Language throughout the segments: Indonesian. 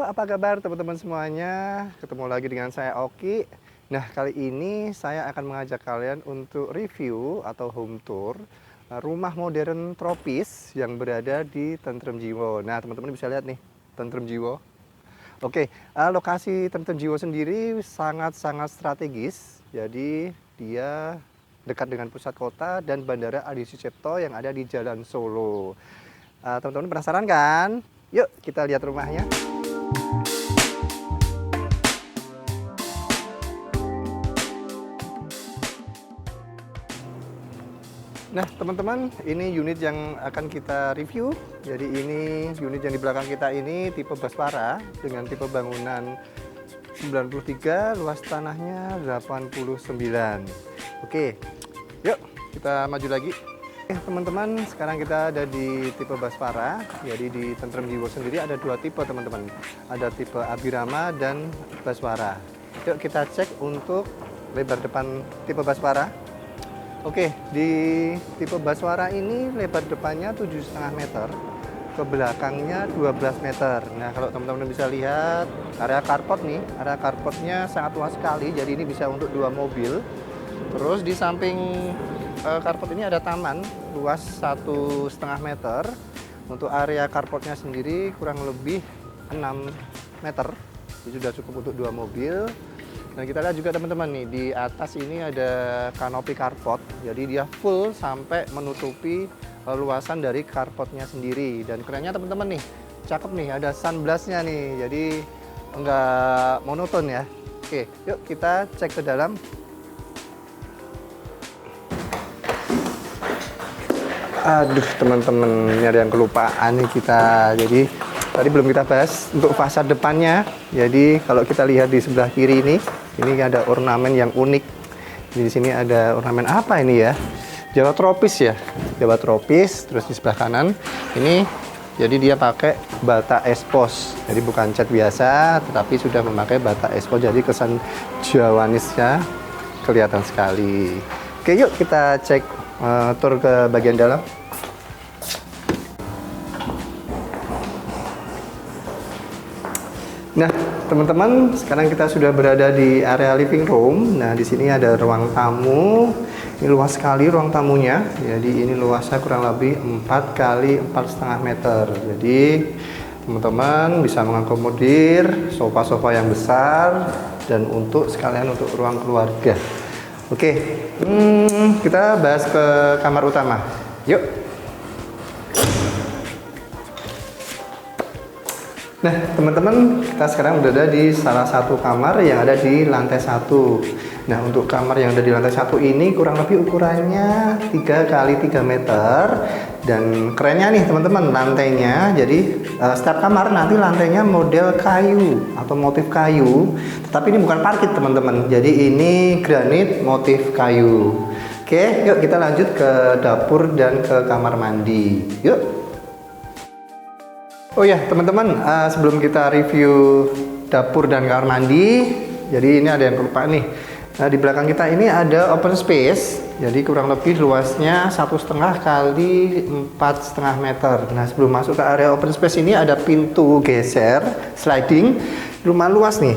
apa kabar teman-teman semuanya? Ketemu lagi dengan saya Oki. Nah, kali ini saya akan mengajak kalian untuk review atau home tour rumah modern tropis yang berada di Tentrem Jiwo. Nah, teman-teman bisa lihat nih, Tentrem Jiwo. Oke, lokasi Tentrem Jiwo sendiri sangat-sangat strategis. Jadi, dia dekat dengan pusat kota dan Bandara Adi Sucipto yang ada di Jalan Solo. Teman-teman penasaran kan? Yuk kita lihat rumahnya. Nah teman-teman, ini unit yang akan kita review. Jadi ini unit yang di belakang kita ini tipe Baswara dengan tipe bangunan 93, luas tanahnya 89. Oke, yuk kita maju lagi. Teman-teman, sekarang kita ada di tipe Baswara. Jadi di Tentrem Jiwo sendiri ada dua tipe teman-teman. Ada tipe Abhirama dan Baswara. Yuk kita cek untuk lebar depan tipe Baswara. Oke, di tipe Baswara ini lebar depannya 7,5 meter, ke belakangnya 12 meter. Nah, kalau teman-teman bisa lihat area carport nih, area carportnya sangat luas sekali. Jadi ini bisa untuk 2 mobil. Terus di samping carport ini ada taman luas 1,5 meter. Untuk area carportnya sendiri kurang lebih 6 meter. Ini sudah cukup untuk 2 mobil. Dan kita lihat juga teman-teman nih, di atas ini ada kanopi carport. Jadi dia full sampai menutupi luasan dari carportnya sendiri. Dan kerennya teman-teman nih, cakep nih, ada sunblastnya nih. Jadi enggak monoton ya. Oke, yuk kita cek ke dalam. Aduh teman-teman, ini ada yang kelupaan nih kita. Jadi tadi belum kita bahas untuk fasad depannya. Jadi kalau kita lihat di sebelah kiri ini ada ornamen yang unik. Di sini ada ornamen apa ini ya? Jawa tropis ya, Jawa tropis. Terus di sebelah kanan ini, jadi dia pakai bata espos. Jadi bukan cat biasa, tetapi sudah memakai bata espos. Jadi kesan Jawanisnya kelihatan sekali. Oke, yuk kita cek tur ke bagian dalam. Nah, teman-teman, sekarang kita sudah berada di area living room. Nah, di sini ada ruang tamu. Ini luas sekali ruang tamunya. Jadi ini luasnya kurang lebih 4 kali 4,5 meter. Jadi teman-teman bisa mengakomodir sofa-sofa yang besar dan untuk sekalian untuk ruang keluarga. Oke, kita bahas ke kamar utama. Yuk. Nah, teman-teman, kita sekarang berada di salah satu kamar yang ada di lantai 1. Nah, untuk kamar yang ada di lantai 1 ini kurang lebih ukurannya 3 kali 3 meter. Dan kerennya nih teman-teman, lantainya, jadi setiap kamar nanti lantainya model kayu atau motif kayu. Tetapi ini bukan parket teman-teman, jadi ini granit motif kayu. Oke, yuk kita lanjut ke dapur dan ke kamar mandi. Yuk. Oh ya teman-teman, sebelum kita review dapur dan kamar mandi, jadi ini ada yang kelupaan nih. Nah, di belakang kita ini ada open space, jadi kurang lebih luasnya 1,5 kali 4,5 meter. Nah, sebelum masuk ke area open space ini ada pintu geser, sliding, lumayan luas nih,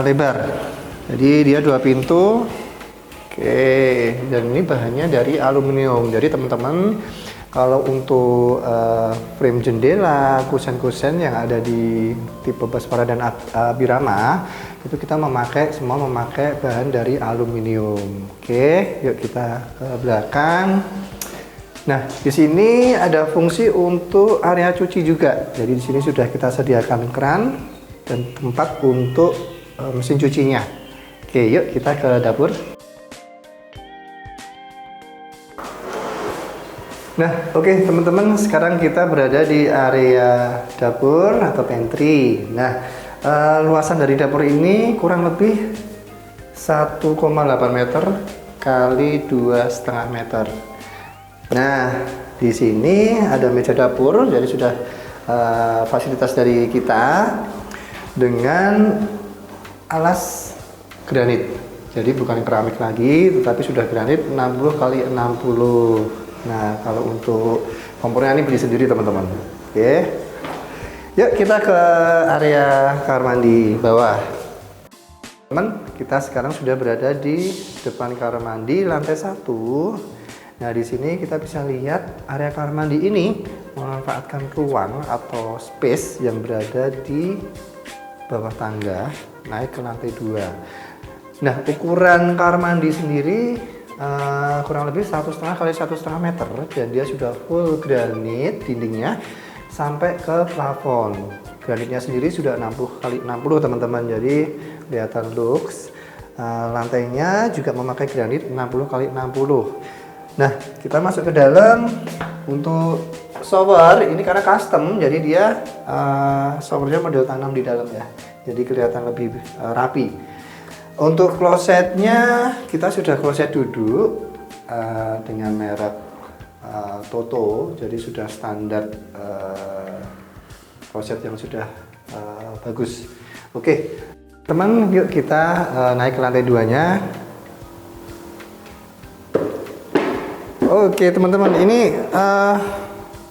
lebar. Jadi dia 2 pintu. Oke, dan ini bahannya dari aluminium. Jadi teman-teman, kalau untuk frame jendela, kusen-kusen yang ada di tipe Baswara dan Abhirama, itu kita semua memakai bahan dari aluminium. Oke, yuk kita ke belakang. Nah, di sini ada fungsi untuk area cuci juga. Jadi di sini sudah kita sediakan keran dan tempat untuk mesin cucinya. Oke, yuk kita ke dapur. Nah, oke teman-teman, sekarang kita berada di area dapur atau pantry. Nah, luasan dari dapur ini kurang lebih 1,8 meter kali 2,5 meter. Nah, di sini ada meja dapur, jadi sudah fasilitas dari kita dengan alas granit. Jadi bukan keramik lagi, tetapi sudah granit 60 kali 60. Nah, kalau untuk kompornya ini beli sendiri teman-teman. Oke. Yuk kita ke area kamar mandi bawah. Teman, kita sekarang sudah berada di depan kamar mandi lantai 1. Nah, di sini kita bisa lihat area kamar mandi ini memanfaatkan ruang atau space yang berada di bawah tangga naik ke lantai 2. Nah, ukuran kamar mandi sendiri kurang lebih 1,5 kali 1,5 meter, dan dia sudah full granit dindingnya sampai ke plafon. Granitnya sendiri sudah 60 kali 60 teman-teman, jadi kelihatan lux. Lantainya juga memakai granit 60 kali 60. Nah, kita masuk ke dalam. Untuk shower ini karena custom, jadi dia showernya model tanam di dalam ya, jadi kelihatan lebih rapi. Untuk klosetnya kita sudah kloset duduk dengan merek Toto, jadi sudah standar kloset yang sudah bagus. Oke teman, yuk kita naik ke lantai 2-nya. Oke teman-teman, ini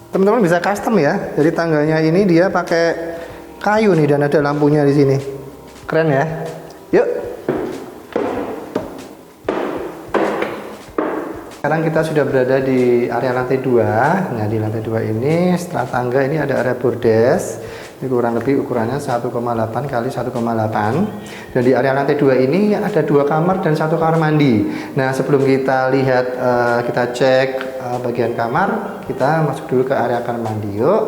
teman-teman bisa custom ya. Jadi tangganya ini dia pakai kayu nih, dan ada lampunya di sini. Keren ya. Yuk. Sekarang kita sudah berada di area lantai 2. Nah, di lantai 2 ini setelah tangga ini ada area bordes. Ini kurang lebih ukurannya 1,8 kali 1,8. Dan di area lantai 2 ini ada 2 kamar dan 1 kamar mandi. Nah, sebelum kita lihat, kita cek bagian kamar, kita masuk dulu ke area kamar mandi. Yuk.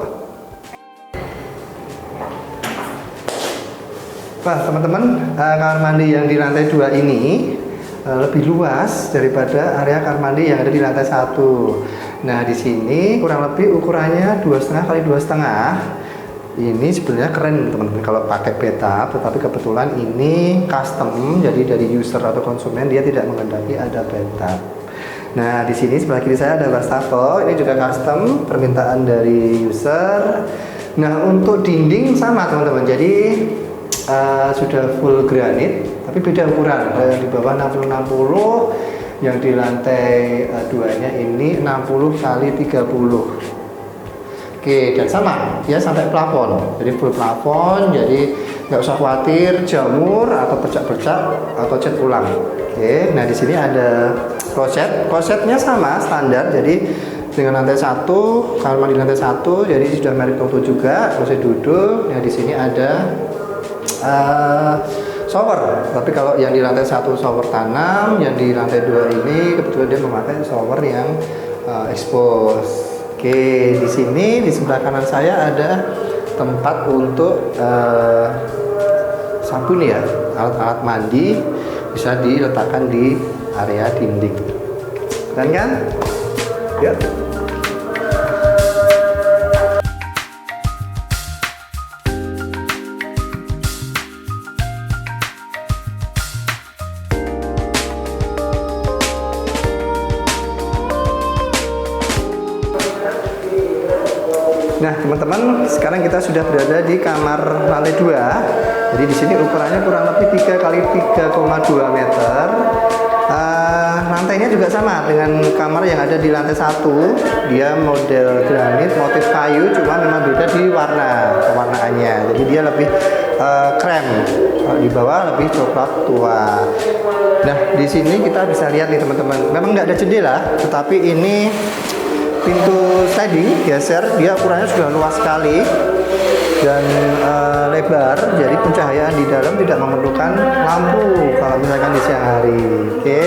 Wah, teman-teman, kamar mandi yang di lantai 2 ini lebih luas daripada area kamar mandi yang ada di lantai 1. Nah, di sini kurang lebih ukurannya 2,5 kali 2,5. Ini sebenarnya keren teman-teman kalau pakai bathtub, tetapi kebetulan ini custom, jadi dari user atau konsumen dia tidak menghendaki ada bathtub. Nah, di sini sebelah kiri saya ada wastafel, ini juga custom, permintaan dari user. Nah, untuk dinding sama teman-teman, jadi sudah full granit, tapi beda ukuran. Yang di bawah 60-60, yang di lantai 2-nya ini 60 kali 30. Oke, dan sama ya sampai plafon, jadi full plafon, jadi nggak usah khawatir jamur atau bercak-bercak atau cat ulang. Oke, nah di sini ada klosetnya sama standar, jadi dengan lantai 1, kamar mandi lantai 1, jadi sudah merek Toto juga, kloset duduk. Nah di sini ada shower, tapi kalau yang di lantai 1 shower tanam, yang di lantai 2 ini kebetulan dia memakai shower yang expose. Oke, di sini di sebelah kanan saya ada tempat untuk sabun ya, alat-alat mandi bisa diletakkan di area dinding. Keren kan? Ya. Nah, teman-teman, sekarang kita sudah berada di kamar lantai 2. Jadi di sini ukurannya kurang lebih 3 kali 3,2 meter. Lantainya juga sama dengan kamar yang ada di lantai 1. Dia model granit, motif kayu, cuma memang beda di warnaannya. Jadi dia lebih krem. Di bawah lebih coklat tua. Nah, di sini kita bisa lihat nih teman-teman. Memang nggak ada jendela, tetapi ini pintu sliding geser, dia ukurannya sudah luas sekali dan lebar, jadi pencahayaan di dalam tidak memerlukan lampu kalau misalkan di siang hari. Oke,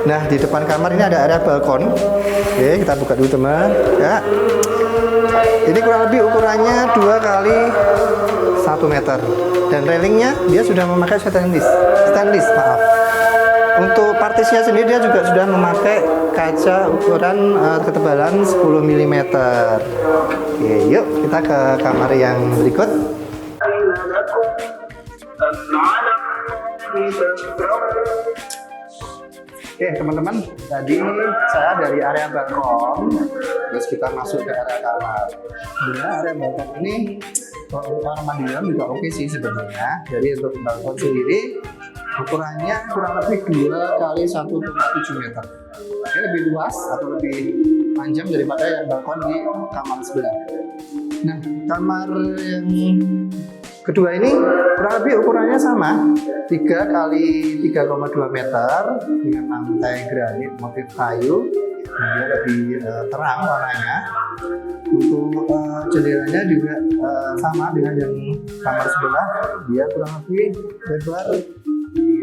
nah di depan kamar ini ada area balkon. Oke, kita buka dulu teman ya. Ini kurang lebih ukurannya 2 kali 1 meter, dan railingnya dia sudah memakai stainless maaf. Untuk partisnya sendiri dia juga sudah memakai kaca ukuran ketebalan 10 mm. Oke, yuk kita ke kamar yang berikut. Oke teman-teman, tadi saya dari area balkon, terus kita masuk ke area kamar. Sebenarnya area balkon ini untuk kamar mandi dalam juga oke sih sebenarnya. Jadi untuk balkon sendiri ukurannya kurang lebih 2 kali 1,7 meter. Ini lebih luas atau lebih panjang daripada yang balkon di kamar sebelah. Nah, kamar yang kedua ini kurang lebih ukurannya sama, 3 kali 3,2 meter dengan lantai granit motif kayu. Nah, dia lebih terang warnanya. Untuk jendelanya juga sama dengan yang kamar sebelah, dia kurang lebih lebar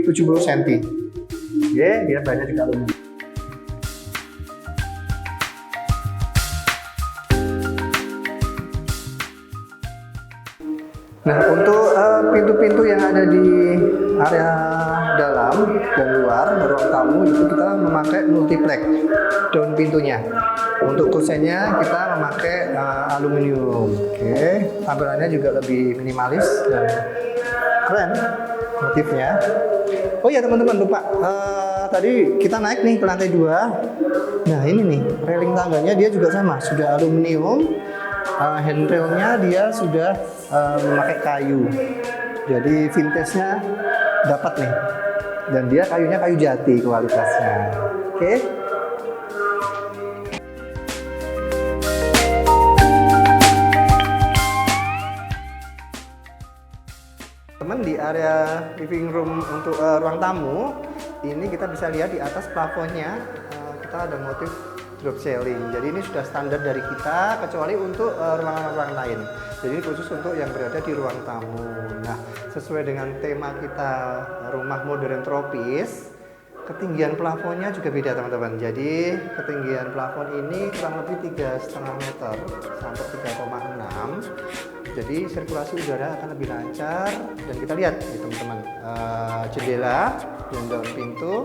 70 cm. Oke, dia banyak di aluminium. Nah, untuk pintu-pintu yang ada di area dalam dan luar ruang tamu itu kita memakai multiplex daun pintunya. Untuk kusennya kita memakai aluminium. Oke, tampilannya juga lebih minimalis dan keren motifnya. Oh ya teman-teman, lupa tadi kita naik nih ke lantai 2. Nah ini nih railing tangganya dia juga sama, sudah aluminium. Handrailnya dia sudah memakai kayu, jadi vintage-nya dapat nih, dan dia kayunya kayu jati kualitasnya. Oke. Teman, di area living room untuk ruang tamu ini kita bisa lihat di atas plafonnya kita ada motif drop ceiling. Jadi ini sudah standar dari kita, kecuali untuk ruangan-ruangan lain. Jadi ini khusus untuk yang berada di ruang tamu. Nah, sesuai dengan tema kita rumah modern tropis, ketinggian plafonnya juga beda teman-teman. Jadi ketinggian plafon ini kurang lebih 3,5 meter sampai 3,6. Jadi sirkulasi udara akan lebih lancar, dan kita lihat nih teman-teman, jendela dan daun pintu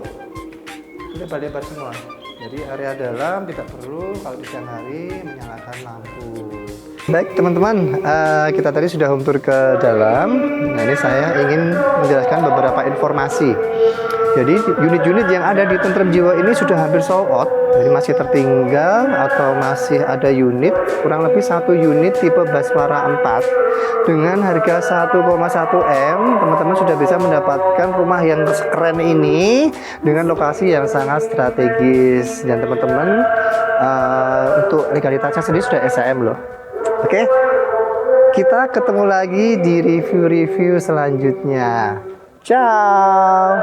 sudah lebar semua. Jadi area dalam tidak perlu kalau di siang hari menyalakan lampu. Baik teman-teman, kita tadi sudah home tour ke dalam. Nah ini saya ingin menjelaskan beberapa informasi. Jadi unit-unit yang ada di Tentrem Jiwa ini sudah hampir sold out. Jadi masih tertinggal atau masih ada unit, kurang lebih 1 unit tipe Baswara 4 dengan harga 1,1 M. Teman-teman sudah bisa mendapatkan rumah yang keren ini dengan lokasi yang sangat strategis, dan teman-teman untuk legalitasnya sendiri sudah SAM loh. Oke, kita ketemu lagi di review-review selanjutnya. Ciao.